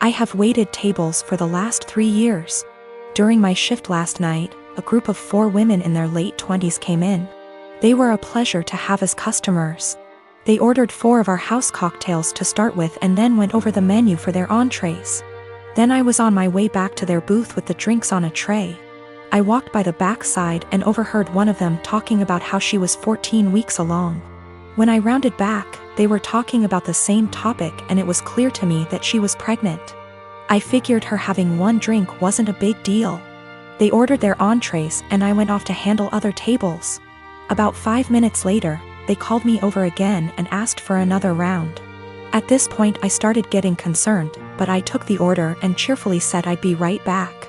I have waited tables for the last 3 years. During my shift last night, a group of 4 women in their late 20s came in. They were a pleasure to have as customers. They ordered 4 of our house cocktails to start with and then went over the menu for their entrees. Then I was on my way back to their booth with the drinks on a tray. I walked by the backside and overheard one of them talking about how she was 14 weeks along. When I rounded back, they were talking about the same topic and it was clear to me that she was pregnant. I figured her having 1 drink wasn't a big deal. They ordered their entrees and I went off to handle other tables. About 5 minutes later, they called me over again and asked for another round. At this point I started getting concerned, but I took the order and cheerfully said I'd be right back.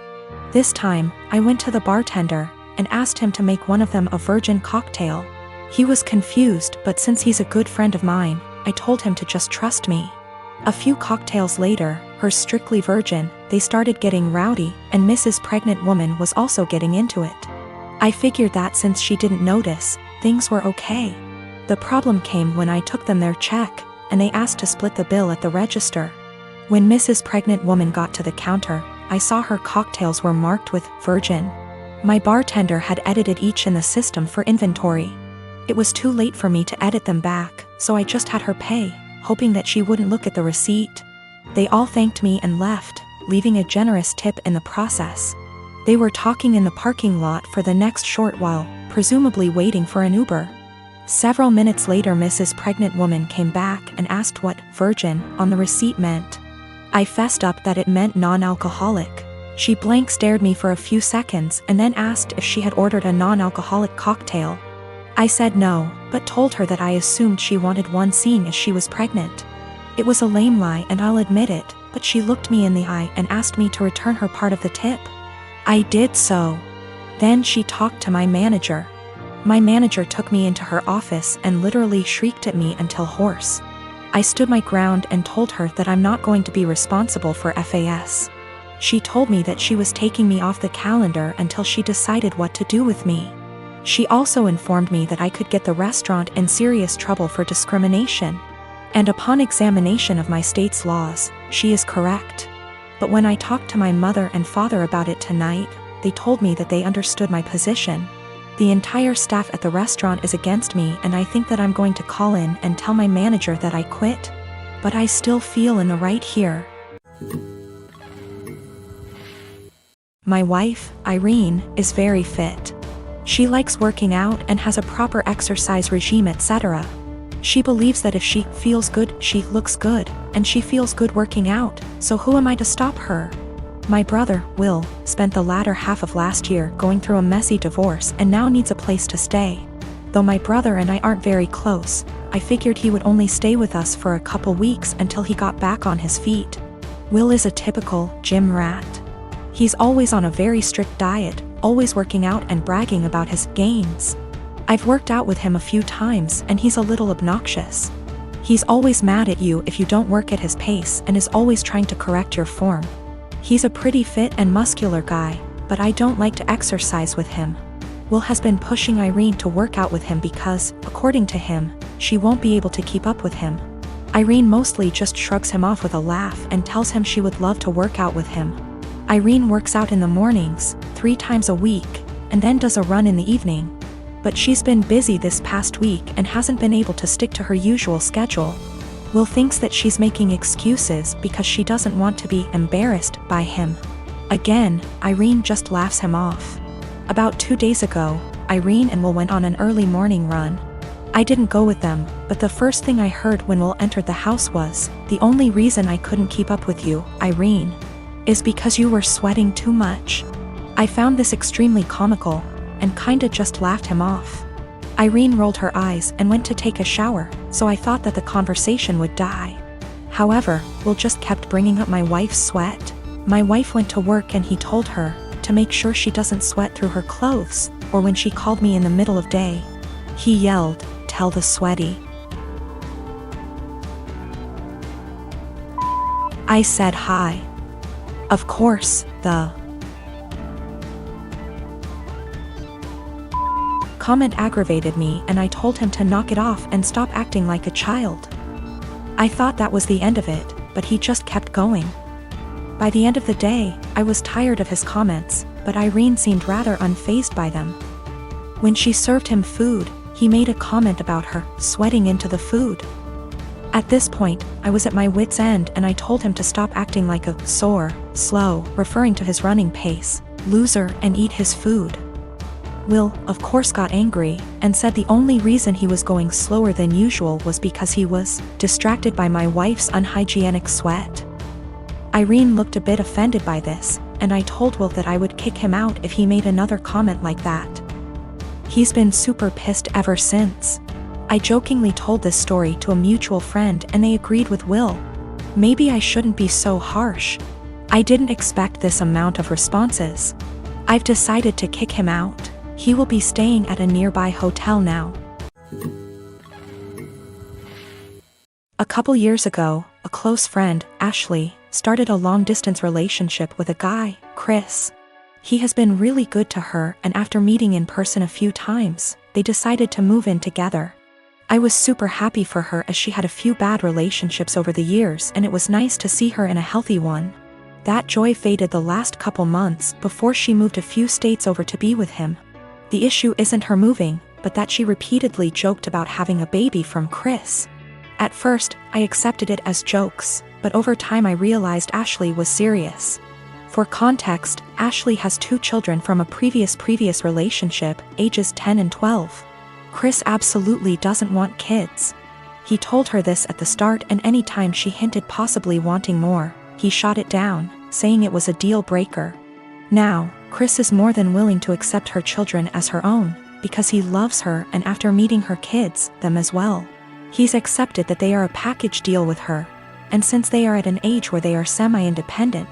This time, I went to the bartender and asked him to make one of them a virgin cocktail. He was confused, but since he's a good friend of mine, I told him to just trust me. A few cocktails later, hers strictly virgin, they started getting rowdy, and Mrs. Pregnant Woman was also getting into it. I figured that since she didn't notice, things were okay. The problem came when I took them their check, and they asked to split the bill at the register. When Mrs. Pregnant Woman got to the counter, I saw her cocktails were marked with virgin. My bartender had edited each in the system for inventory. It was too late for me to edit them back, so I just had her pay, hoping that she wouldn't look at the receipt. They all thanked me and left, leaving a generous tip in the process. They were talking in the parking lot for the next short while, presumably waiting for an Uber. Several minutes later Mrs. Pregnant Woman came back and asked what virgin on the receipt meant. I fessed up that it meant non-alcoholic. She blank stared me for a few seconds and then asked if she had ordered a non-alcoholic cocktail. I said no, but told her that I assumed she wanted one seeing as she was pregnant. It was a lame lie and I'll admit it, but she looked me in the eye and asked me to return her part of the tip. I did so. Then she talked to my manager. My manager took me into her office and literally shrieked at me until hoarse. I stood my ground and told her that I'm not going to be responsible for FAS. She told me that she was taking me off the calendar until she decided what to do with me. She also informed me that I could get the restaurant in serious trouble for discrimination. And upon examination of my state's laws, she is correct. But when I talked to my mother and father about it tonight, they told me that they understood my position. The entire staff at the restaurant is against me and I think that I'm going to call in and tell my manager that I quit. But I still feel in the right here. My wife, Irene, is very fit. She likes working out and has a proper exercise regime, etc. She believes that if she feels good, she looks good, and she feels good working out, so who am I to stop her? My brother, Will, spent the latter half of last year going through a messy divorce and now needs a place to stay. Though my brother and I aren't very close, I figured he would only stay with us for a couple weeks until he got back on his feet. Will is a typical gym rat. He's always on a very strict diet, always working out and bragging about his gains. I've worked out with him a few times and he's a little obnoxious. He's always mad at you if you don't work at his pace and is always trying to correct your form. He's a pretty fit and muscular guy, but I don't like to exercise with him. Will has been pushing Irene to work out with him because, according to him, she won't be able to keep up with him. Irene mostly just shrugs him off with a laugh and tells him she would love to work out with him. Irene works out in the mornings, 3 times a week, and then does a run in the evening. But she's been busy this past week and hasn't been able to stick to her usual schedule. Will thinks that she's making excuses because she doesn't want to be embarrassed by him. Again, Irene just laughs him off. About 2 days ago, Irene and Will went on an early morning run. I didn't go with them, but the first thing I heard when Will entered the house was, "The only reason I couldn't keep up with you, Irene, is because you were sweating too much." I found this extremely comical, and kinda just laughed him off. Irene rolled her eyes and went to take a shower, so I thought that the conversation would die. However, Will just kept bringing up my wife's sweat. My wife went to work and he told her to make sure she doesn't sweat through her clothes, or when she called me in the middle of day. He yelled, "Tell the sweaty." I said hi. Of course, the comment aggravated me and I told him to knock it off and stop acting like a child. I thought that was the end of it, but he just kept going. By the end of the day, I was tired of his comments, but Irene seemed rather unfazed by them. When she served him food, he made a comment about her sweating into the food. At this point, I was at my wit's end and I told him to stop acting like a sore, slow, referring to his running pace, loser, and eat his food. Will, of course, got angry and said the only reason he was going slower than usual was because he was distracted by my wife's unhygienic sweat. Irene looked a bit offended by this, and I told Will that I would kick him out if he made another comment like that. He's been super pissed ever since. I jokingly told this story to a mutual friend and they agreed with Will. Maybe I shouldn't be so harsh. I didn't expect this amount of responses. I've decided to kick him out. He will be staying at a nearby hotel now. A couple years ago, a close friend, Ashley, started a long-distance relationship with a guy, Chris. He has been really good to her, and after meeting in person a few times, they decided to move in together. I was super happy for her as she had a few bad relationships over the years and it was nice to see her in a healthy one. That joy faded the last couple months before she moved a few states over to be with him. The issue isn't her moving, but that she repeatedly joked about having a baby from Chris. At first, I accepted it as jokes, but over time I realized Ashley was serious. For context, Ashley has 2 children from a previous relationship, ages 10 and 12. Chris absolutely doesn't want kids. He told her this at the start, and anytime she hinted possibly wanting more, he shot it down, saying it was a deal breaker. Now, Chris is more than willing to accept her children as her own, because he loves her, and after meeting her kids, them as well. He's accepted that they are a package deal with her, and since they are at an age where they are semi-independent,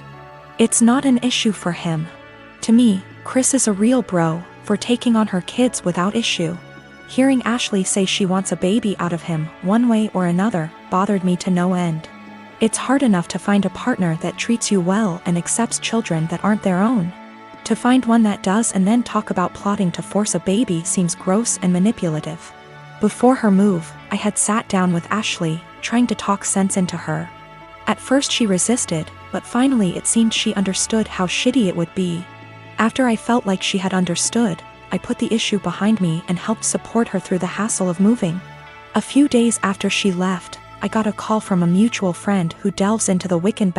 it's not an issue for him. To me, Chris is a real bro, for taking on her kids without issue. Hearing Ashley say she wants a baby out of him, one way or another, bothered me to no end. It's hard enough to find a partner that treats you well and accepts children that aren't their own. To find one that does and then talk about plotting to force a baby seems gross and manipulative. Before her move, I had sat down with Ashley, trying to talk sense into her. At first she resisted, but finally it seemed she understood how shitty it would be. After I felt like she had understood, I put the issue behind me and helped support her through the hassle of moving. A few days after she left, I got a call from a mutual friend who delves into the Wiccan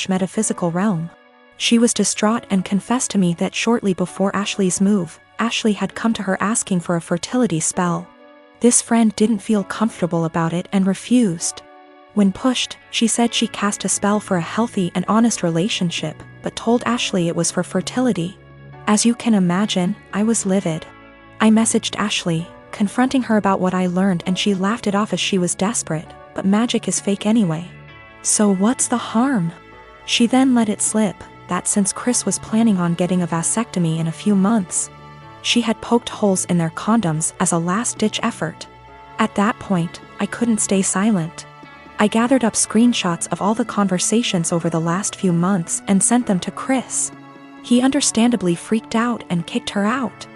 / metaphysical realm. She was distraught and confessed to me that shortly before Ashley's move, Ashley had come to her asking for a fertility spell. This friend didn't feel comfortable about it and refused. When pushed, she said she cast a spell for a healthy and honest relationship, but told Ashley it was for fertility. As you can imagine, I was livid. I messaged Ashley, confronting her about what I learned, and she laughed it off as she was desperate, but magic is fake anyway. So what's the harm? She then let it slip that since Chris was planning on getting a vasectomy in a few months, she had poked holes in their condoms as a last-ditch effort. At that point, I couldn't stay silent. I gathered up screenshots of all the conversations over the last few months and sent them to Chris. He understandably freaked out and kicked her out.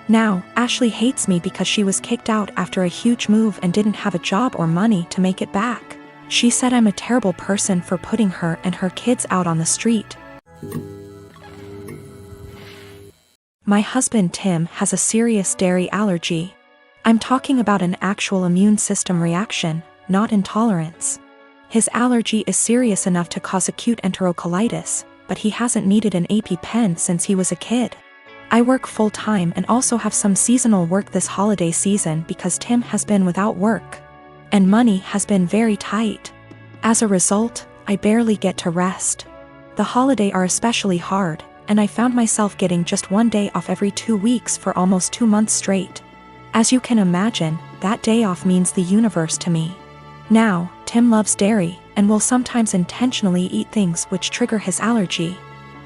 Now, Ashley hates me because she was kicked out after a huge move and didn't have a job or money to make it back. She said I'm a terrible person for putting her and her kids out on the street. My husband Tim has a serious dairy allergy. I'm talking about an actual immune system reaction, not intolerance. His allergy is serious enough to cause acute enterocolitis, but he hasn't needed an EpiPen since he was a kid. I work full-time and also have some seasonal work this holiday season because Tim has been without work. And money has been very tight. As a result, I barely get to rest. The holidays are especially hard, and I found myself getting just 1 day off every 2 weeks for almost 2 months straight. As you can imagine, that day off means the universe to me. Now, Tim loves dairy, and will sometimes intentionally eat things which trigger his allergy.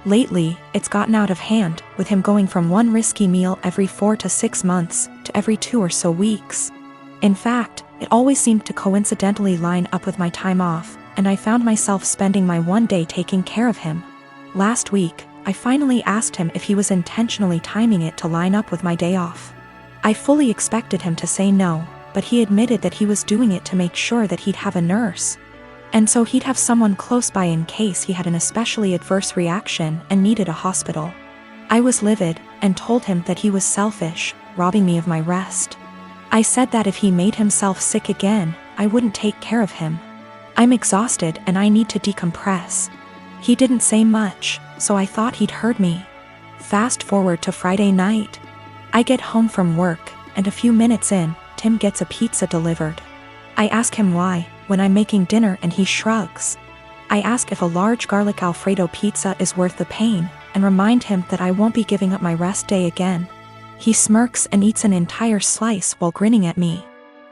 Lately, it's gotten out of hand, with him going from one risky meal every 4 to 6 months, to every 2 or so weeks. In fact, it always seemed to coincidentally line up with my time off, and I found myself spending my 1 day taking care of him. Last week, I finally asked him if he was intentionally timing it to line up with my day off. I fully expected him to say no, but he admitted that he was doing it to make sure that he'd have a nurse. And so he'd have someone close by in case he had an especially adverse reaction and needed a hospital. I was livid and told him that he was selfish, robbing me of my rest. I said that if he made himself sick again, I wouldn't take care of him. I'm exhausted and I need to decompress. He didn't say much, so I thought he'd heard me. Fast forward to Friday night. I get home from work, and a few minutes in, Tim gets a pizza delivered. I ask him why, when I'm making dinner, and he shrugs. I ask if a large garlic Alfredo pizza is worth the pain, and remind him that I won't be giving up my rest day again. He smirks and eats an entire slice while grinning at me.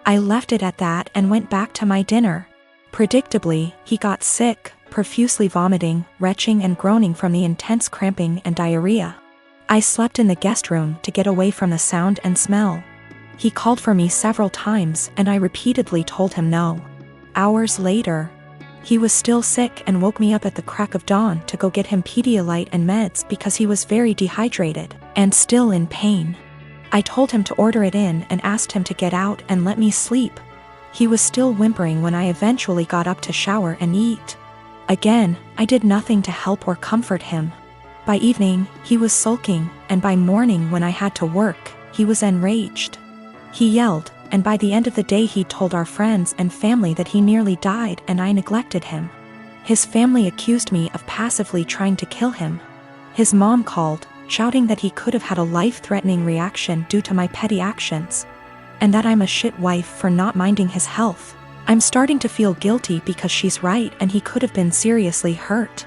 I left it at that and went back to my dinner. Predictably, he got sick, profusely vomiting, retching and groaning from the intense cramping and diarrhea. I slept in the guest room to get away from the sound and smell. He called for me several times and I repeatedly told him no. Hours later, he was still sick and woke me up at the crack of dawn to go get him Pedialyte and meds because he was very dehydrated and still in pain. I told him to order it in and asked him to get out and let me sleep. He was still whimpering when I eventually got up to shower and eat. Again, I did nothing to help or comfort him. By evening, he was sulking, and by morning when I had to work, he was enraged. He yelled, and by the end of the day he told our friends and family that he nearly died and I neglected him. His family accused me of passively trying to kill him. His mom called, shouting that he could have had a life-threatening reaction due to my petty actions, and that I'm a shit wife for not minding his health. I'm starting to feel guilty because she's right and he could have been seriously hurt.